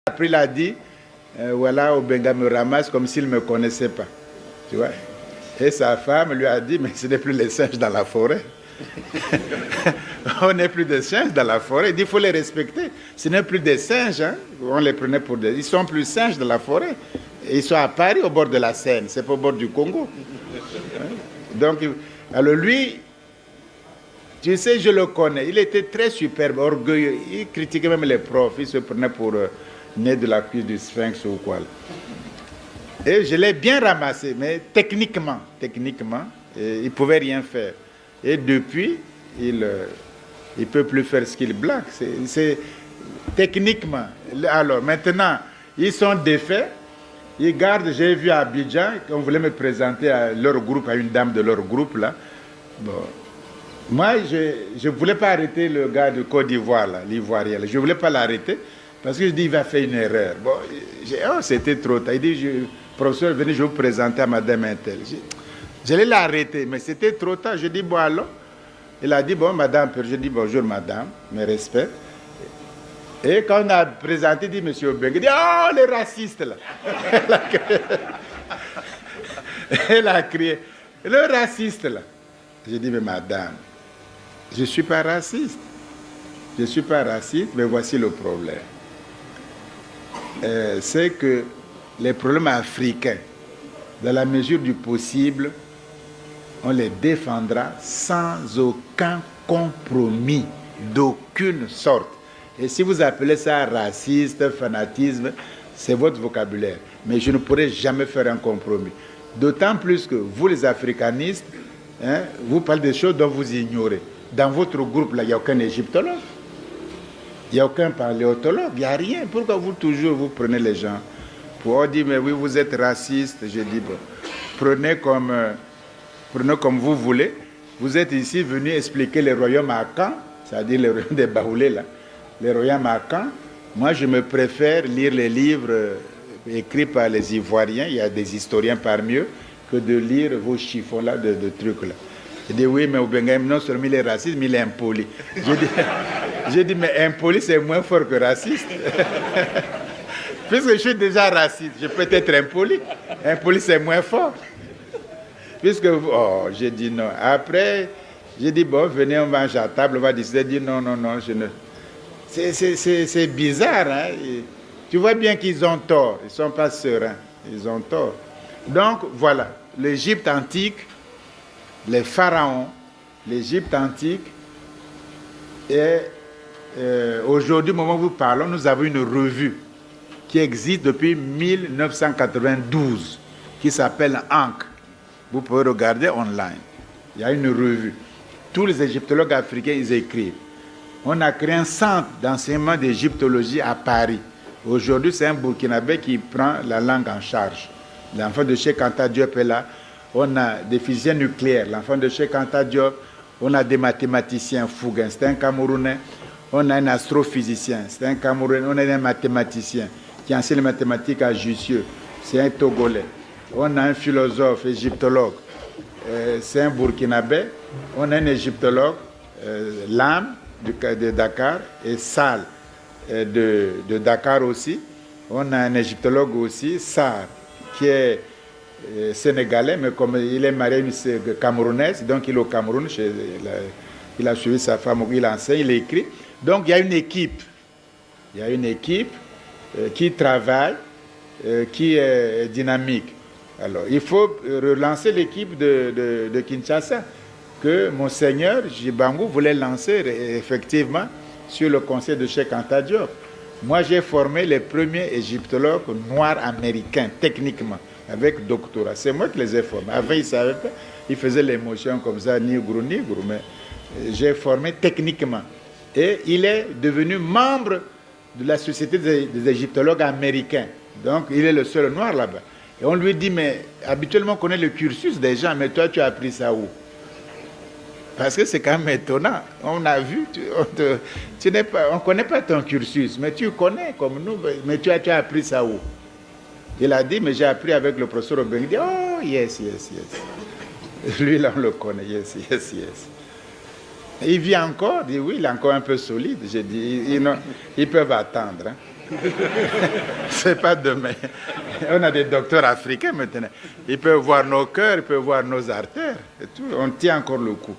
Après, il a dit, voilà, Obenga me ramasse comme s'il ne me connaissait pas. Tu vois? Et sa femme lui a dit, mais ce n'est plus les singes dans la forêt. On n'est plus des singes dans la forêt. Il dit, il faut les respecter. Ce n'est plus des singes. Hein. On les prenait pour des... Ils sont plus singes dans la forêt. Et ils sont à Paris, au bord de la Seine. C'est pas au bord du Congo. Hein? Donc, alors lui, tu sais, je le connais. Il était très superbe, orgueilleux. Il critiquait même les profs. Il se prenait pour né de la cuisse du sphinx ou quoi. Et je l'ai bien ramassé, mais techniquement, il ne pouvait rien faire. Et depuis, il ne peut plus faire ce qu'il blague. C'est techniquement. Alors maintenant, ils sont défaits. Ils gardent, j'ai vu à Abidjan, on voulait me présenter à leur groupe, à une dame de leur groupe là. Bon. Moi, je ne voulais pas arrêter le gars de Côte d'Ivoire, l'Ivoirien. Je ne voulais pas l'arrêter parce que je dis il va faire une erreur. Bon, c'était trop tard. Il dit, professeur, venez, je vais vous présenter à madame Intel. J'allais l'arrêter, mais c'était trop tard. Je dis, bon, alors. Il a dit, bon, madame, je dis, bonjour, madame, mes respects. Et quand on a présenté, il dit, monsieur Obenga, il dit, oh, les racistes, là. Elle a crié, le raciste, là. J'ai dit, mais madame, je ne suis pas raciste. Je ne suis pas raciste, mais voici le problème. C'est que les problèmes africains, dans la mesure du possible, on les défendra sans aucun compromis, d'aucune sorte. Et si vous appelez ça raciste, fanatisme, c'est votre vocabulaire. Mais je ne pourrai jamais faire un compromis. D'autant plus que vous, les africanistes, hein, vous parlez des choses dont vous ignorez. Dans votre groupe, là, il n'y a aucun égyptologue. Il n'y a aucun paléontologue. Il n'y a rien. Pourquoi vous toujours prenez les gens pour dire, mais oui, vous êtes raciste. Je dis, bon, prenez comme vous voulez. Vous êtes ici venu expliquer les royaumes à Caen, c'est-à-dire les royaumes des Baoulés, là. Les royaumes à Caen. Moi, je me préfère lire les livres écrits par les Ivoiriens. Il y a des historiens parmi eux, que de lire vos chiffons-là, de trucs-là. Je dis, oui, mais Obenga, non seulement il est raciste, mais il est impoli. J'ai dit, mais impoli, c'est moins fort que raciste. Puisque je suis déjà raciste, je peux être impoli. Impoli, c'est moins fort. Puisque, j'ai dit non. Après, j'ai dit, bon, venez, on mange à table, on va décider. J'ai dit, non, je ne... C'est bizarre, hein? Tu vois bien qu'ils ont tort, ils ne sont pas sereins, ils ont tort. Donc, voilà, l'Égypte antique, les pharaons, l'Égypte antique, et aujourd'hui, au moment où nous parlons, nous avons une revue qui existe depuis 1992, qui s'appelle Ankh. Vous pouvez regarder online. Il y a une revue. Tous les égyptologues africains, ils écrivent. On a créé un centre d'enseignement d'égyptologie à Paris. Aujourd'hui, c'est un Burkinabé qui prend la langue en charge. L'enfant de Cheikh Anta Diop est là. On a des physiciens nucléaires. L'enfant de Cheikh Anta Diop. On a des mathématiciens. Fouguin, c'est un Camerounais. On a un astrophysicien, c'est un Camerounais. On a un mathématicien qui enseigne les mathématiques à Jussieu. C'est un Togolais. On a un philosophe, égyptologue. C'est un Burkinabé. On a un égyptologue, Lam, de Dakar, et Sal, de Dakar aussi. On a un égyptologue aussi, Sarr, qui est sénégalais, mais comme il est marié à une camerounaise, donc il est au Cameroun, il a suivi sa femme, il enseigne, il écrit. Donc il y a une équipe. Il y a une équipe qui travaille, qui est dynamique. Alors, il faut relancer l'équipe de Kinshasa, que Monseigneur Djibangu voulait lancer effectivement sur le conseil de Cheikh Anta Diop. Moi, j'ai formé les premiers égyptologues noirs américains, techniquement, avec doctorat. C'est moi qui les ai formés. Avant, ils ne savaient pas. Ils faisaient l'émotion comme ça, nigro, mais j'ai formé techniquement. Et il est devenu membre de la Société des égyptologues américains. Donc, il est le seul noir là-bas. Et on lui dit, mais habituellement, on connaît le cursus des gens, mais toi, tu as appris ça où? Parce que c'est quand même étonnant. On a vu, on ne connaît pas ton cursus, mais tu connais comme nous, mais tu as appris ça où? Il a dit, mais j'ai appris avec le professeur Obenga. Il dit, oh, yes. Lui, là, on le connaît, yes. Il vit encore, dit oui, il est encore un peu solide. J'ai dit, ils peuvent attendre. Hein. C'est pas demain. On a des docteurs africains maintenant. Ils peuvent voir nos cœurs, ils peuvent voir nos artères. Et tout. On tient encore le coup.